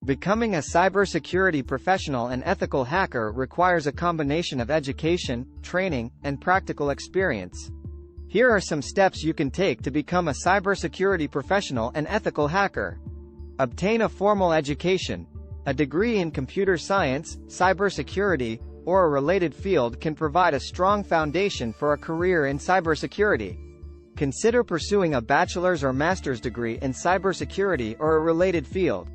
Becoming a cybersecurity professional and ethical hacker requires a combination of education, training, and practical experience. Here are some steps you can take to become a cybersecurity professional and ethical hacker. Obtain a formal education. A degree in computer science, cybersecurity, or a related field can provide a strong foundation for a career in cybersecurity. Consider pursuing a bachelor's or master's degree in cybersecurity or a related field.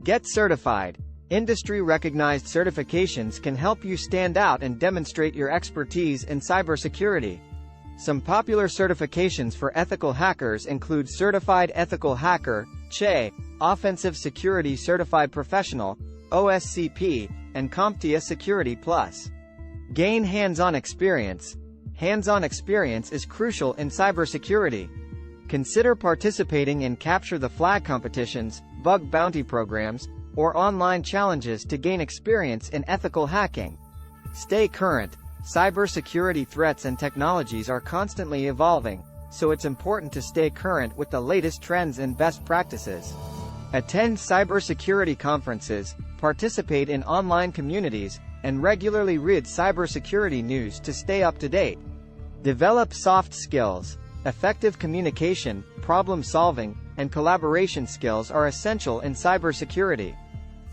Get certified. Industry-recognized certifications can help you stand out and demonstrate your expertise in cybersecurity. Some popular certifications for ethical hackers include Certified Ethical Hacker, CHE, Offensive Security Certified Professional, OSCP, and CompTIA Security Plus. Gain hands-on experience. Hands-on experience is crucial in cybersecurity. Consider participating in Capture the Flag competitions, bug bounty programs, or online challenges to gain experience in ethical hacking. Stay current. Cybersecurity threats and technologies are constantly evolving, so it's important to stay current with the latest trends and best practices. Attend cybersecurity conferences, participate in online communities, and regularly read cybersecurity news to stay up to date. Develop soft skills. Effective communication, problem-solving, and collaboration skills are essential in cybersecurity.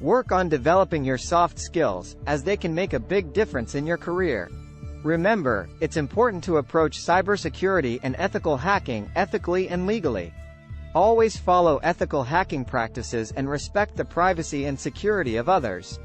Work on developing your soft skills, as they can make a big difference in your career. Remember, it's important to approach cybersecurity and ethical hacking ethically and legally. Always follow ethical hacking practices and respect the privacy and security of others.